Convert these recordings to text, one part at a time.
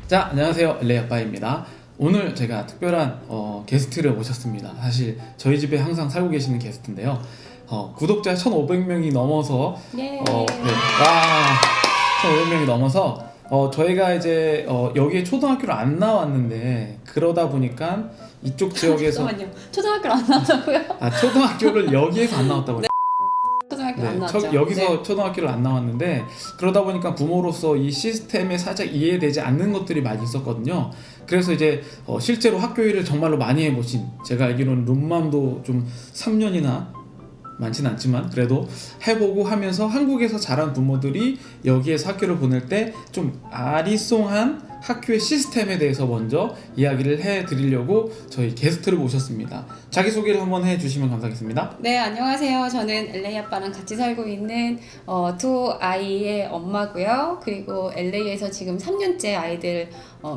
자, 안녕하세요. LA 아빠입니다. 오늘 제가 특별한 게스트를 모셨습니다. 사실 저희 집에 항상 살고 계시는 게스트인데요. 구독자 1,500명이 넘어서 예. 네. 와, 1,500명이 넘어서 저희가 이제 여기에 초등학교를 안 나왔는데 그러다 보니까 이쪽 지역에서 잠깐만요. 초등학교를 안 나왔다고요? 초등학교를 여기에서 안 나왔다고요. 초등학교 안 나왔죠. 여기서 네. 초등학교를 안 나왔는데 그러다 보니까 부모로서 이 시스템에 살짝 이해되지 않는 것들이 많이 있었거든요. 그래서 이제 실제로 학교 일을 정말로 많이 해보신, 제가 알기로는 룸맘도 좀 3년이나 많진 않지만 그래도 해보고 하면서 한국에서 자란 부모들이 여기에서 학교를 보낼 때 좀 아리송한 학교의 시스템에 대해서 먼저 이야기를 해드리려고 저희 게스트를 모셨습니다. 자기소개를 한번 해주시면 감사하겠습니다. 네, 안녕하세요. 저는 LA 아빠랑 같이 살고 있는 두 아이의 엄마고요. 그리고 LA에서 지금 3년째 아이들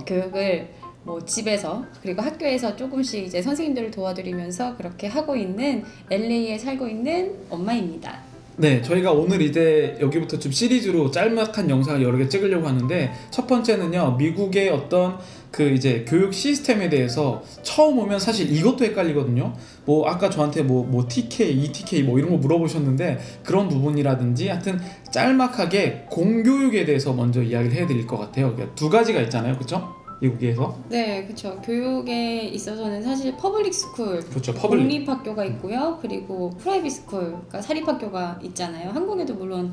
교육을 뭐 집에서 그리고 학교에서 조금씩 이제 선생님들을 도와드리면서 그렇게 하고 있는 LA에 살고 있는 엄마입니다. 네, 저희가 오늘 이제 여기부터 좀 시리즈로 짤막한 영상을 여러 개 찍으려고 하는데, 첫 번째는요, 미국의 어떤 그 이제 교육 시스템에 대해서 처음 오면 사실 이것도 헷갈리거든요. 뭐 아까 저한테 뭐 TK, ETK 뭐 이런 거 물어보셨는데 그런 부분이라든지 하여튼 짤막하게 공교육에 대해서 먼저 이야기를 해드릴 것 같아요. 그러니까 두 가지가 있잖아요, 그렇죠? 미국에서. 네, 그렇죠. 교육에 있어서는 사실 퍼블릭 스쿨, 그렇죠, 퍼블릭. 공립학교가 있고요. 그리고 프라이빗 스쿨, 그러니까 사립학교가 있잖아요. 한국에도 물론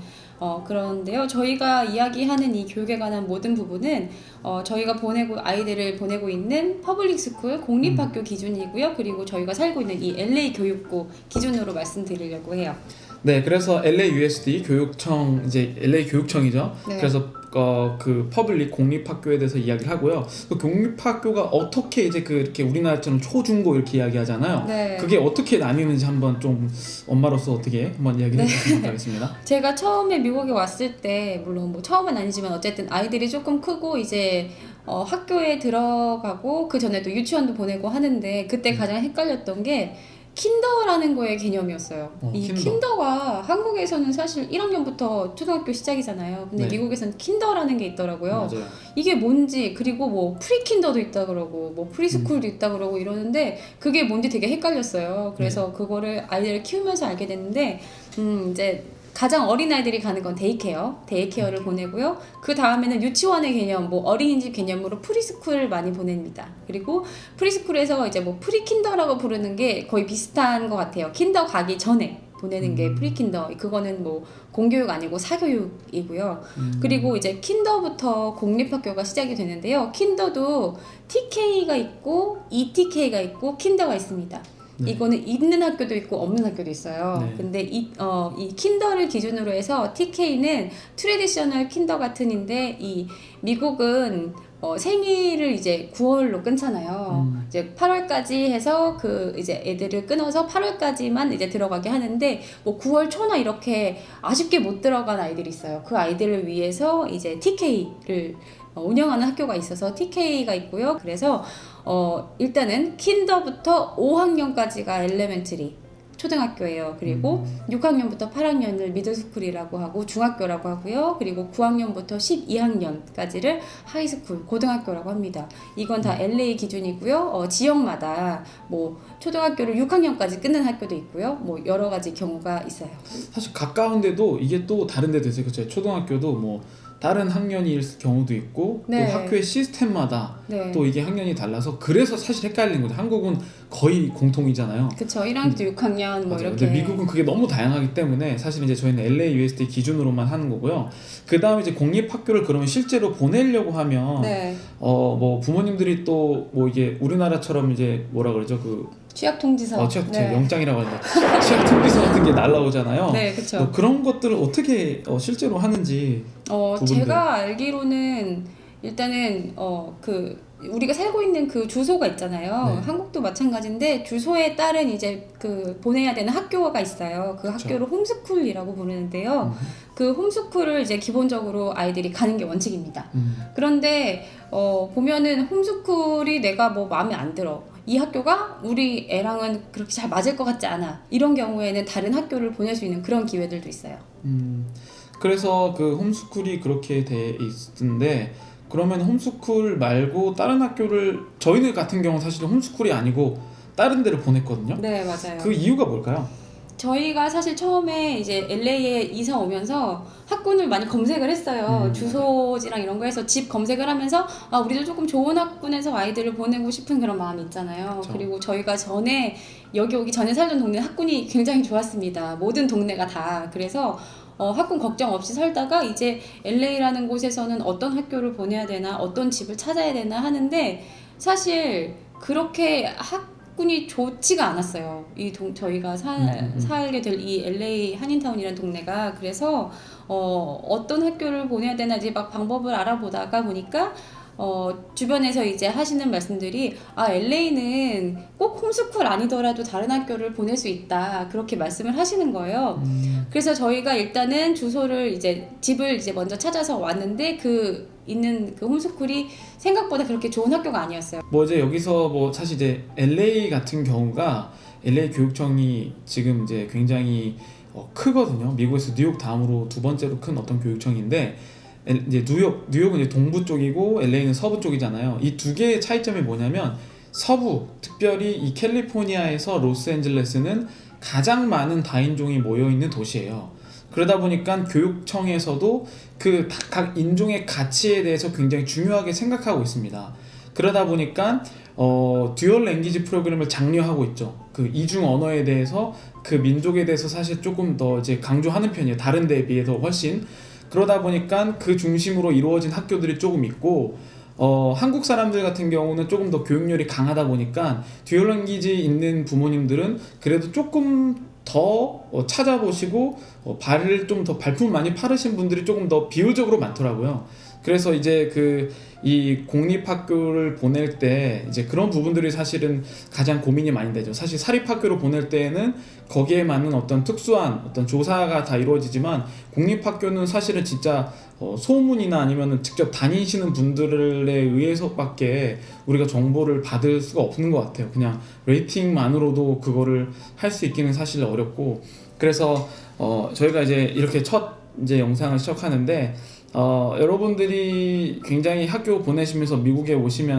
그런데요. 저희가 이야기하는 이 교육에 관한 모든 부분은 저희가 아이들을 보내고 있는 퍼블릭 스쿨, 공립학교 기준이고요. 그리고 저희가 살고 있는 이 LA 교육부 기준으로 말씀드리려고 해요. 네, 그래서 LAUSD 교육청, 이제 LA 교육청이죠. 네. 그래서 그 퍼블릭 공립학교에 대해서 이야기를 하고요. 그 공립학교가 어떻게 이제 그 이렇게 우리나라처럼 초중고 이렇게 이야기하잖아요. 네. 그게 어떻게 나뉘는지 한번 좀 엄마로서 어떻게 한번 이야기를 해주시면 감사하겠습니다. 제가 처음에 미국에 왔을 때, 물론 뭐 처음은 아니지만 어쨌든 아이들이 조금 크고 이제 학교에 들어가고 그 전에 또 유치원도 보내고 하는데 그때 가장 헷갈렸던 게 킨더라는 거의 개념이었어요. 이 킨더가 한국에서는 사실 1학년부터 초등학교 시작이잖아요. 근데 네. 미국에서는 킨더라는 게 있더라고요. 맞아요. 이게 뭔지, 그리고 뭐 프리킨더도 있다 그러고 뭐 프리스쿨도 있다 그러고 이러는데 그게 뭔지 되게 헷갈렸어요. 그래서 그거를 아이들을 키우면서 알게 됐는데 이제 가장 어린 아이들이 가는 건 데이케어를 보내고요. 그 다음에는 유치원의 개념, 뭐 어린이집 개념으로 프리스쿨을 많이 보냅니다. 그리고 프리스쿨에서 이제 뭐 프리킨더라고 부르는 게 거의 비슷한 것 같아요. 킨더 가기 전에 보내는 게 프리킨더. 그거는 뭐 공교육 아니고 사교육이고요. 그리고 이제 킨더부터 공립학교가 시작이 되는데요. 킨더도 TK가 있고 ETK가 있고 킨더가 있습니다. 네. 이거는 있는 학교도 있고 없는 학교도 있어요. 네. 근데 이 킨더를 기준으로 해서 TK는 트레디셔널 킨더가튼인데 이 미국은 생일을 이제 9월로 끊잖아요. 이제 8월까지 해서 그 이제 애들을 끊어서 8월까지만 이제 들어가게 하는데 뭐 9월 초나 이렇게 아쉽게 못 들어간 아이들이 있어요. 그 아이들을 위해서 이제 TK를 운영하는 학교가 있어서 TK가 있고요. 그래서 일단은 킨더부터 5학년까지가 엘레멘터리 초등학교예요. 그리고 6학년부터 8학년을 미들스쿨이라고 하고 중학교라고 하고요. 그리고 9학년부터 12학년까지를 하이스쿨, 고등학교라고 합니다. 이건 다 LA 기준이고요. 지역마다 뭐 초등학교를 6학년까지 끊는 학교도 있고요. 뭐 여러 가지 경우가 있어요. 사실 가까운데도 이게 또 다른 데도 있어요. 그렇죠. 초등학교도 뭐 다른 학년일 경우도 있고 네. 또 학교의 시스템마다 네. 또 이게 학년이 달라서 그래서 사실 헷갈리는 거죠. 한국은 거의 공통이잖아요. 그쵸. 1학년부터 6학년 뭐 맞아요. 이렇게. 근데 미국은 그게 너무 다양하기 때문에 사실 이제 저희는 LAUSD 기준으로만 하는 거고요. 그 다음에 이제 공립학교를 그러면 실제로 보내려고 하면 네. 뭐 부모님들이 또 뭐 이게 우리나라처럼 이제 뭐라 그러죠, 그 취약통지서. 제가 영장이라고 하는데 취약통지서 같은 게 날라오잖아요. 네, 그쵸. 그런 것들을 어떻게 실제로 하는지. 제가 알기로는 일단은 우리가 살고 있는 그 주소가 있잖아요. 네. 한국도 마찬가지인데 주소에 따른 이제 그 보내야 되는 학교가 있어요. 그 그쵸. 학교를 홈스쿨이라고 부르는데요. 그 홈스쿨을 이제 기본적으로 아이들이 가는 게 원칙입니다. 그런데 보면은 홈스쿨이 내가 뭐 마음에 안 들어. 이 학교가 우리 애랑은 그렇게 잘 맞을 것 같지 않아. 이런 경우에는 다른 학교를 보낼 수 있는 그런 기회들도 있어요. 그래서 그 홈스쿨이 그렇게 돼 있는데 그러면 홈스쿨 말고 다른 학교를 저희들 같은 경우는 사실은 홈스쿨이 아니고 다른 데를 보냈거든요. 네, 맞아요. 그 이유가 뭘까요? 저희가 사실 처음에 이제 LA에 이사 오면서 학군을 많이 검색을 했어요. 주소지랑 이런 거 해서 집 검색을 하면서 아, 우리도 조금 좋은 학군에서 아이들을 보내고 싶은 그런 마음이 있잖아요. 그렇죠. 그리고 저희가 전에 여기 오기 전에 살던 동네 학군이 굉장히 좋았습니다. 모든 동네가 다. 그래서 학군 걱정 없이 살다가 이제 LA라는 곳에서는 어떤 학교를 보내야 되나, 어떤 집을 찾아야 되나 하는데 사실 그렇게 학군이 좋지가 않았어요. 저희가 살게 될 이 LA 한인타운이라는 동네가. 그래서 어떤 학교를 보내야 되나 이제 막 방법을 알아보다가 보니까 주변에서 이제 하시는 말씀들이 아, LA는 꼭 홈스쿨 아니더라도 다른 학교를 보낼 수 있다. 그렇게 말씀을 하시는 거예요. 그래서 저희가 일단은 주소를 이제 집을 이제 먼저 찾아서 왔는데 있는 그 홈스쿨이 생각보다 그렇게 좋은 학교가 아니었어요. 뭐 이제 여기서 뭐 사실 이제 LA 같은 경우가 LA 교육청이 지금 이제 굉장히 크거든요. 미국에서 뉴욕 다음으로 두 번째로 큰 어떤 교육청인데 이제 뉴욕은 이제 동부 쪽이고 LA는 서부 쪽이잖아요. 이 두 개의 차이점이 뭐냐면 서부, 특별히 이 캘리포니아에서 로스앤젤레스는 가장 많은 다인종이 모여 있는 도시예요. 그러다 보니까 교육청에서도 그 각 인종의 가치에 대해서 굉장히 중요하게 생각하고 있습니다. 그러다 보니까 듀얼 랭귀지 프로그램을 장려하고 있죠. 그 이중 언어에 대해서 그 민족에 대해서 사실 조금 더 이제 강조하는 편이에요. 다른 데에 비해서 훨씬. 그러다 보니까 그 중심으로 이루어진 학교들이 조금 있고 한국 사람들 같은 경우는 조금 더 교육열이 강하다 보니까 듀얼 랭귀지 있는 부모님들은 그래도 조금 더 찾아보시고 발을 좀 더 발품 많이 파르신 분들이 조금 더 비율적으로 많더라고요. 그래서 이제 이 공립학교를 보낼 때 이제 그런 부분들이 사실은 가장 고민이 많이 되죠. 사실 사립학교를 보낼 때에는 거기에 맞는 어떤 특수한 어떤 조사가 다 이루어지지만 공립학교는 사실은 진짜 소문이나 아니면 직접 다니시는 분들에 의해서밖에 우리가 정보를 받을 수가 없는 것 같아요. 그냥 레이팅만으로도 그거를 할 수 있기는 사실 어렵고, 그래서 저희가 이제 이렇게 첫 이제 영상을 시작하는데 여러분들이 굉장히 학교 보내시면서 미국에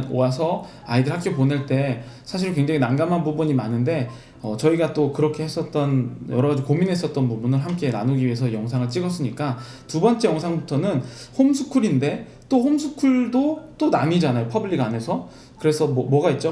와서 아이들 학교 보낼 때 사실 굉장히 난감한 부분이 많은데 저희가 또 그렇게 했었던 여러 가지 고민했었던 부분을 함께 나누기 위해서 영상을 찍었으니까 두 번째 영상부터는 홈스쿨인데 또 홈스쿨도 또 나뉘잖아요, 퍼블릭 안에서. 그래서 뭐가 있죠?